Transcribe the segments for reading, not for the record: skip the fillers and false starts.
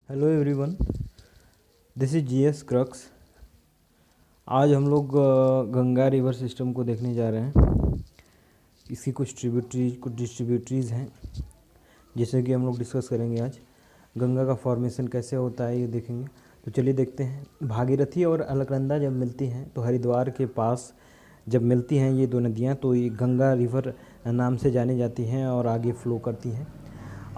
Hello everyone, this is GS crux. आज हम लोग गंगा रिवर सिस्टम को देखने जा रहे हैं। इसकी कुछ डिस्ट्रीब्यूटरीज हैं जिसे कि हम लोग डिस्कस करेंगे आज। गंगा का फॉर्मेशन कैसे होता है ये देखेंगे। तो चलिए देखते हैं। भागीरथी और अलकनंदा जब मिलती हैं तो हरिद्वार के पास जब मिलती हैं ये दो नदियाँ, तो ये गंगा रिवर नाम से जानी जाती हैं और आगे फ्लो करती हैं।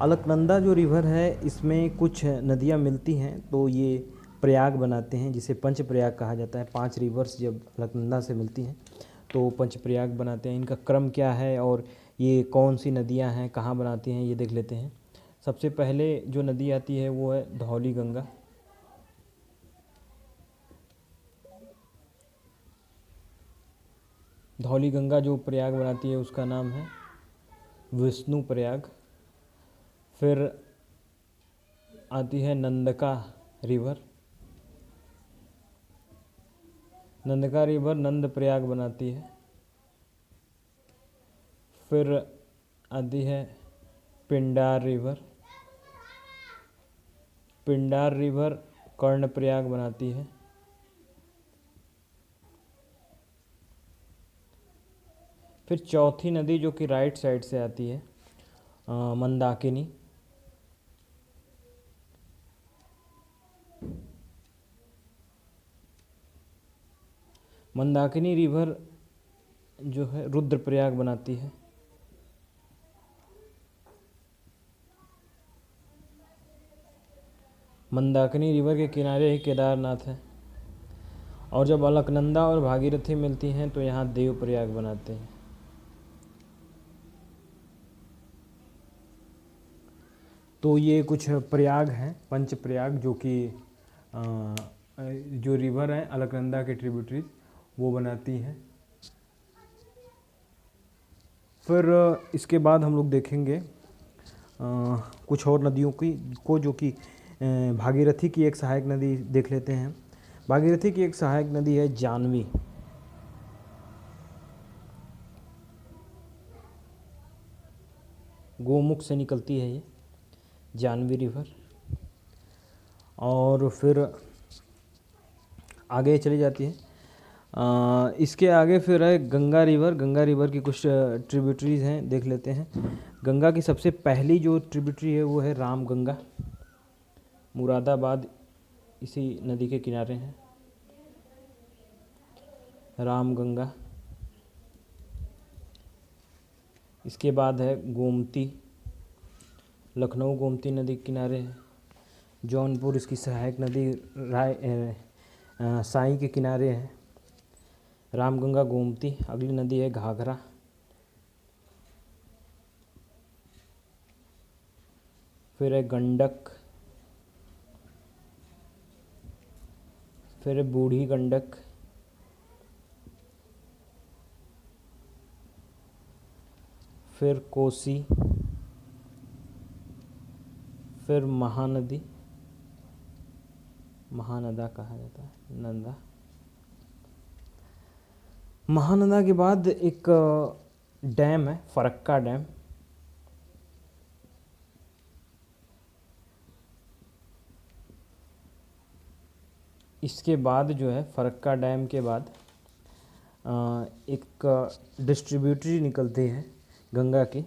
अलकनंदा जो रिवर है इसमें कुछ नदियाँ मिलती हैं तो ये प्रयाग बनाते हैं, जिसे पंच प्रयाग कहा जाता है। 5 रिवर्स जब अलकनंदा से मिलती हैं तो पंच प्रयाग बनाते हैं। इनका क्रम क्या है और ये कौन सी नदियाँ हैं, कहाँ बनाती हैं, ये देख लेते हैं। सबसे पहले जो नदी आती है वो है धौली गंगा। धौली गंगा जो प्रयाग बनाती है उसका नाम है विष्णु प्रयाग। फिर आती है नंदका रिवर। नंदका रिवर नंद प्रयाग बनाती है। फिर आती है पिंडार रिवर। पिंडार रिवर कर्ण प्रयाग बनाती है। फिर चौथी नदी जो कि राइट साइड से आती है मंदाकिनी। मंदाकिनी रिवर जो है रुद्रप्रयाग बनाती है। मंदाकिनी रिवर के किनारे ही केदारनाथ है। और जब अलकनंदा और भागीरथी मिलती हैं तो यहाँ देवप्रयाग बनाते हैं। तो ये कुछ प्रयाग हैं, पंच प्रयाग, जो कि जो रिवर हैं अलकनंदा के ट्रिब्यूटरीज वो बनाती हैं। फिर इसके बाद हम लोग देखेंगे कुछ और नदियों को जो कि भागीरथी की एक सहायक नदी देख लेते हैं। भागीरथी की एक सहायक नदी है जानवी। गोमुख से निकलती है ये जानवी रिवर। और फिर आगे चली जाती है। इसके आगे फिर है गंगा रिवर। गंगा रिवर की कुछ ट्रिब्यूटरीज हैं, देख लेते हैं। गंगा की सबसे पहली जो ट्रिब्यूटरी है वो है राम गंगा। मुरादाबाद इसी नदी के किनारे हैं राम गंगा। इसके बाद है गोमती। लखनऊ गोमती नदी के किनारे है। जौनपुर इसकी सहायक नदी साई के किनारे है। रामगंगा गोमती। अगली नदी है घाघरा। फिर है गंडक। फिर है बूढ़ी गंडक। फिर कोसी। फिर महानदी, महानदा कहा जाता है, नंदा। महानदा के बाद एक डैम है फरक्का डैम। इसके बाद जो है फरक्का डैम के बाद एक डिस्ट्रीब्यूटरी निकलती है गंगा की,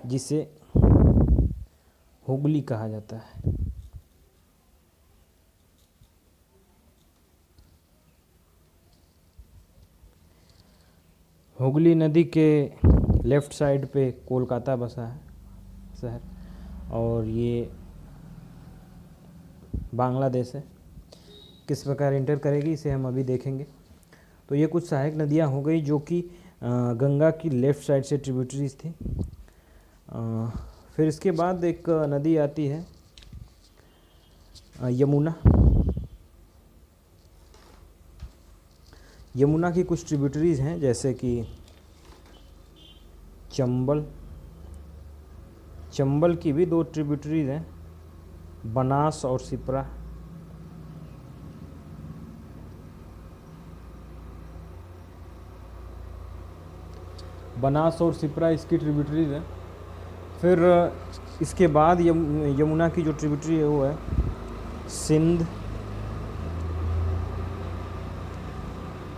जिसे हुगली कहा जाता है। हुगली नदी के लेफ़्ट साइड पे कोलकाता बसा है शहर, और ये बांग्लादेश है। किस प्रकार इंटर करेगी इसे हम अभी देखेंगे। तो ये कुछ सहायक नदियाँ हो गई जो कि गंगा की लेफ़्ट साइड से ट्रिब्यूटरीज थी। फिर इसके बाद एक नदी आती है यमुना। यमुना की कुछ ट्रिब्यूटरीज हैं जैसे कि चंबल। चंबल की भी 2 ट्रिब्यूटरीज हैं, बनास और सिप्रा। बनास और सिप्रा इसकी ट्रिब्यूटरीज हैं। फिर इसके बाद यमुना की जो ट्रिब्यूटरी है वो है सिंध,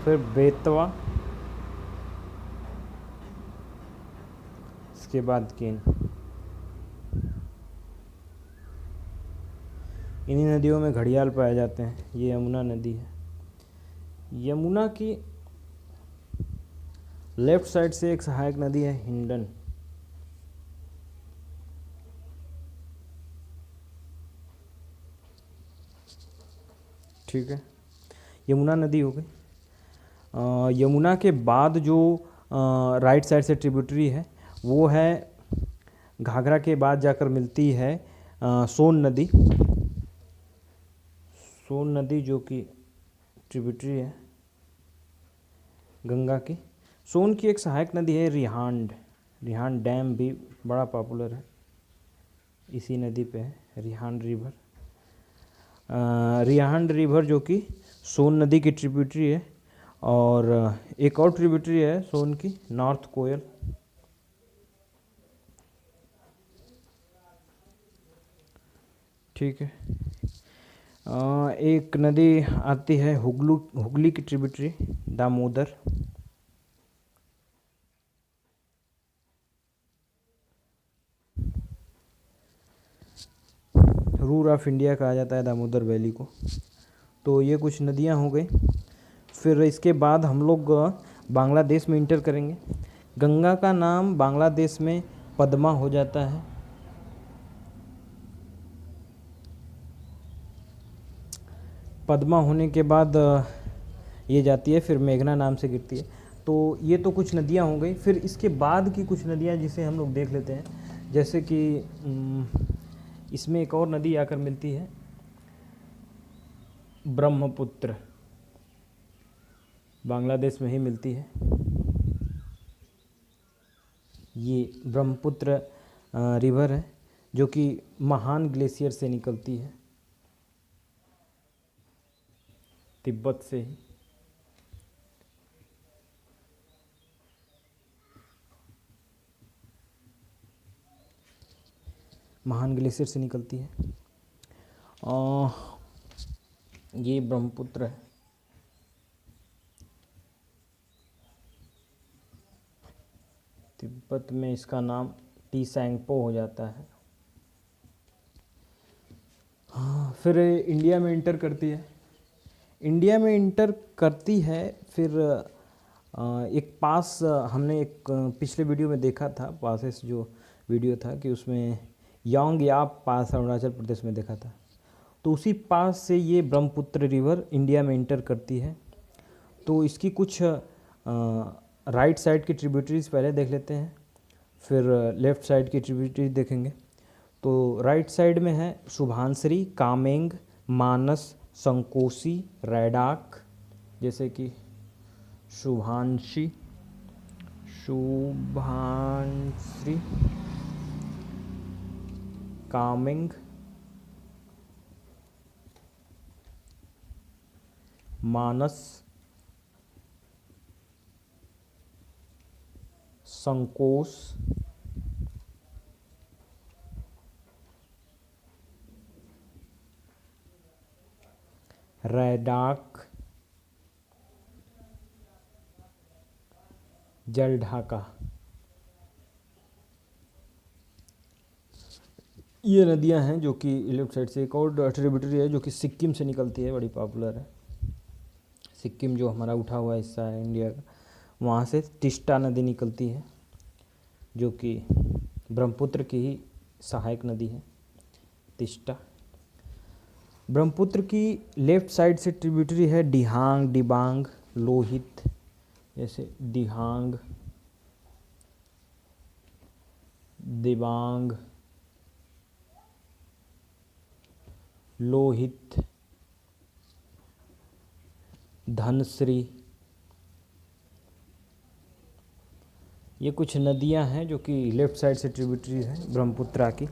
फिर बेतवा, इसके बाद केन। इन्हीं नदियों में घड़ियाल पाए जाते हैं। ये यमुना नदी है। यमुना की लेफ्ट साइड से एक सहायक नदी है हिंडन। ठीक है, यमुना नदी हो गई। यमुना के बाद जो राइट साइड से ट्रिब्यूटरी है वो है घाघरा के बाद जाकर मिलती है सोन नदी। सोन नदी जो कि ट्रिब्यूटरी है गंगा की। सोन की एक सहायक नदी है रिहांड। रिहांड डैम भी बड़ा पॉपुलर है, इसी नदी पे है रिहांड रिवर। रिहांड रिवर जो कि सोन नदी की ट्रिब्यूटरी है। और एक और ट्रिब्यूटरी है सोन की, नॉर्थ कोयल। ठीक है, एक नदी आती है हुगली की tributary, Damodar. Ruhr of India कहा जाता है दामोदर वैली को। तो ये कुछ नदियाँ हो गई। फिर इसके बाद हम लोग बांग्लादेश में इंटर करेंगे। गंगा का नाम बांग्लादेश में पद्मा हो जाता है। पद्मा होने के बाद ये जाती है, फिर मेघना नाम से गिरती है। तो ये तो कुछ नदियाँ हो गई। फिर इसके बाद की कुछ नदियाँ जिसे हम लोग देख लेते हैं, जैसे कि इसमें एक और नदी आकर मिलती है ब्रह्मपुत्र, बांग्लादेश में ही मिलती है। ये ब्रह्मपुत्र रिवर है जो कि महान ग्लेशियर से निकलती है, तिब्बत से ही। महान ग्लेशियर से निकलती है। ये ब्रह्मपुत्र है। तिब्बत में इसका नाम टीसैंगपो हो जाता है। हाँ, फिर इंडिया में इंटर करती है। इंडिया में इंटर करती है फिर एक पास, हमने एक पिछले वीडियो में देखा था, पासेस जो वीडियो था कि उसमें यांग याप पास अरुणाचल प्रदेश में देखा था। तो उसी पास से ये ब्रह्मपुत्र रिवर इंडिया में इंटर करती है। तो इसकी कुछ राइट साइड की ट्रिब्यूटरीज पहले देख लेते हैं, फिर लेफ़्ट साइड की ट्रिब्यूटरीज देखेंगे। तो राइट साइड में है शुभांश्री, कामेंग, मानस, संकोशी, रैडाक। जैसे कि शुभांशी, कामेंग, मानस, संकोश, रैडाक, जलढाका। ये नदियां हैं जो कि लेफ्ट साइड से। एक और ट्रिब्यूटरी है जो कि सिक्किम से निकलती है, बड़ी पॉपुलर है। सिक्किम जो हमारा उठा हुआ हिस्सा है इंडिया का, वहाँ से टिस्टा नदी निकलती है जो कि ब्रह्मपुत्र की ही सहायक नदी है, टिस्टा। ब्रह्मपुत्र की लेफ़्ट साइड से ट्रिब्यूटरी है दिहांग, दिबांग, लोहित। जैसे दिहांग, दिबांग, लोहित, धनश्री। ये कुछ नदियां हैं जो कि लेफ़्ट साइड से ट्रिब्यूटरी हैं ब्रह्मपुत्रा की।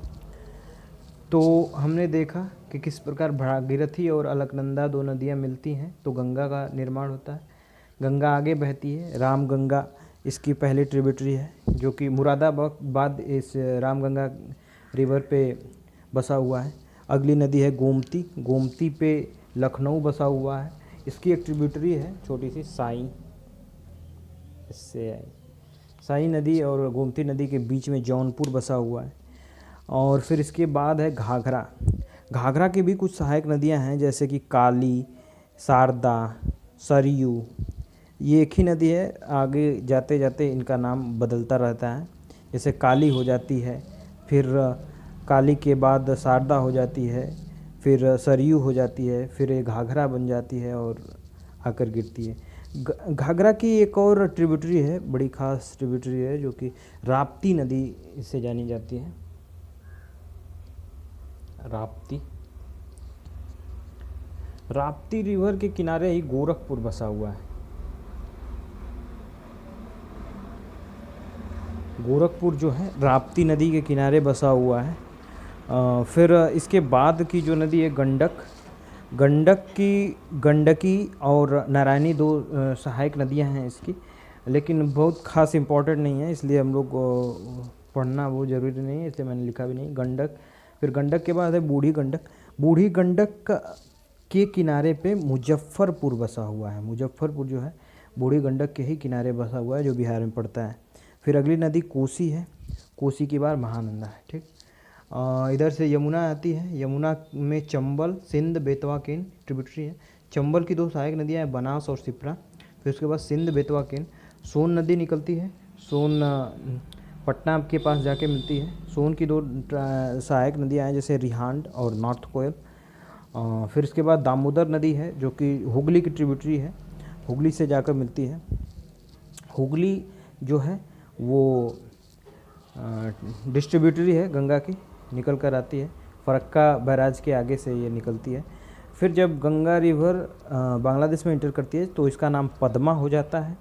तो हमने देखा कि किस प्रकार भागीरथी और अलकनंदा दो नदियां मिलती हैं तो गंगा का निर्माण होता है। गंगा आगे बहती है, रामगंगा इसकी पहली ट्रिब्यूटरी है, जो कि मुरादाबाद इस रामगंगा रिवर पे बसा हुआ है। अगली नदी है गोमती, गोमती पे लखनऊ बसा हुआ है। इसकी एक ट्रिब्यूटरी है छोटी सी साई, इससे साई नदी और गोमती नदी के बीच में जौनपुर बसा हुआ है। और फिर इसके बाद है घाघरा। घाघरा की भी कुछ सहायक नदियां हैं, जैसे कि काली, शारदा, सरयू। ये एक ही नदी है, आगे जाते जाते इनका नाम बदलता रहता है। जैसे काली हो जाती है, फिर काली के बाद शारदा हो जाती है, फिर सरयू हो जाती है, फिर ये घाघरा बन जाती है और आकर गिरती है। घाघरा की एक और ट्रिब्यूटरी है, बड़ी खास ट्रिब्यूटरी है, जो कि राप्ती नदी इससे जानी जाती है। राप्ती रिवर के किनारे ही गोरखपुर बसा हुआ है। गोरखपुर जो है राप्ती नदी के किनारे बसा हुआ है। फिर इसके बाद की जो नदी है गंडकी और नारायणी, दो सहायक नदियां हैं इसकी, लेकिन बहुत खास इम्पोर्टेंट नहीं है, इसलिए हम लोग पढ़ना वो ज़रूरी नहीं है, इसलिए मैंने लिखा भी नहीं। गंडक, फिर गंडक के बाद है बूढ़ी गंडक। बूढ़ी गंडक के किनारे पे मुजफ्फरपुर बसा हुआ है। मुजफ्फरपुर जो है बूढ़ी गंडक के ही किनारे बसा हुआ है, जो बिहार में पड़ता है। फिर अगली नदी कोसी है, कोसी के बाद महानंदा है। ठीक, इधर से यमुना आती है। यमुना में चंबल, सिंध, बेतवा केन ट्रिब्यूटरी है। चंबल की दो सहायक नदियाँ हैं, बनास और सिप्रा। फिर उसके बाद सिंध, बेतवा केन। सोन नदी निकलती है, सोन पटना के पास जाके मिलती है। सोन की दो सहायक नदियाँ हैं, जैसे रिहांड और नॉर्थ कोयल। फिर इसके बाद दामोदर नदी है, जो कि हुगली की ट्रिब्यूटरी है, हुगली से जाकर मिलती है। हुगली जो है वो डिस्ट्रीब्यूटरी है गंगा की, निकल कर आती है, फरक्का बैराज के आगे से ये निकलती है। फिर जब गंगा रिवर बांग्लादेश में इंटर करती है तो इसका नाम पद्मा हो जाता है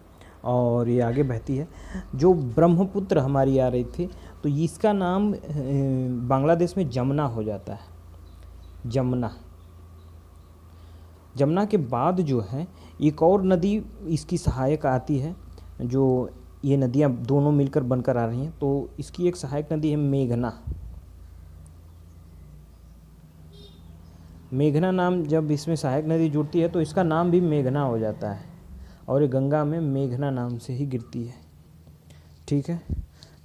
और ये आगे बहती है। जो ब्रह्मपुत्र हमारी आ रही थी तो इसका नाम बांग्लादेश में जमुना हो जाता है। जमुना के बाद जो है एक और नदी इसकी सहायक आती है, जो ये नदियाँ दोनों मिलकर बनकर आ रही हैं, तो इसकी एक सहायक नदी है मेघना। मेघना नाम जब इसमें सहायक नदी जुड़ती है तो इसका नाम भी मेघना हो जाता है और ये गंगा में मेघना नाम से ही गिरती है। ठीक है,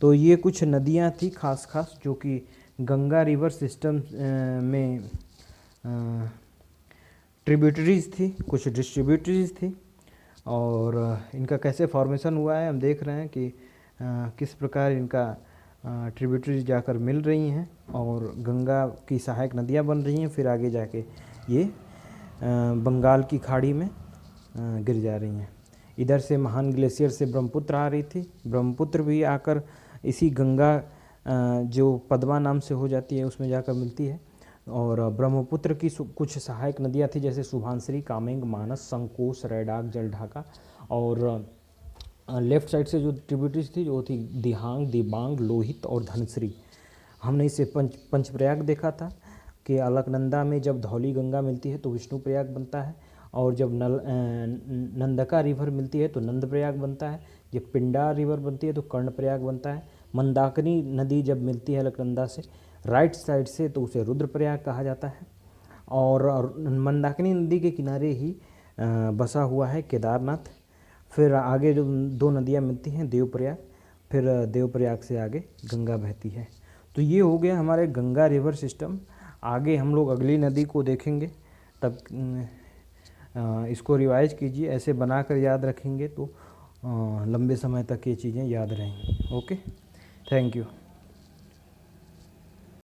तो ये कुछ नदियाँ थी खास जो कि गंगा रिवर सिस्टम में ट्रिब्यूटरीज थी, कुछ डिस्ट्रीब्यूटरीज थी, और इनका कैसे फॉर्मेशन हुआ है हम देख रहे हैं कि किस प्रकार इनका ट्रिब्यूटरीज जाकर मिल रही हैं और गंगा की सहायक नदियाँ बन रही हैं, फिर आगे जाके ये बंगाल की खाड़ी में गिर जा रही हैं। इधर से महान ग्लेशियर से ब्रह्मपुत्र आ रही थी, ब्रह्मपुत्र भी आकर इसी गंगा जो पद्मा नाम से हो जाती है उसमें जाकर मिलती है। और ब्रह्मपुत्र की कुछ सहायक नदियाँ थी, जैसे सुभानश्री, कामेंग, मानस, संकोश, रैडाक, जलढाका। और लेफ्ट साइड से जो ट्रिब्यूटरीज थी वो थी दिहांग, दिबांग, लोहित और धनश्री। हमने इसे पंचप्रयाग देखा था कि अलकनंदा में जब धौली गंगा मिलती है तो विष्णु प्रयाग बनता है, और जब नंदका रिवर मिलती है तो नंद प्रयाग बनता है, जब पिंडा रिवर बनती है तो कर्ण प्रयाग बनता है। मंदाकिनी नदी जब मिलती है अलकनंदा से राइट साइड से तो उसे रुद्रप्रयाग कहा जाता है। और मंदाकिनी नदी के किनारे ही बसा हुआ है केदारनाथ। फिर आगे जो दो नदियाँ मिलती हैं देवप्रयाग, फिर देवप्रयाग से आगे गंगा बहती है। तो ये हो गया हमारे गंगा रिवर सिस्टम। आगे हम लोग अगली नदी को देखेंगे, तब इसको रिवाइज कीजिए, ऐसे बनाकर याद रखेंगे तो लंबे समय तक ये चीज़ें याद रहेंगी। Okay, thank you.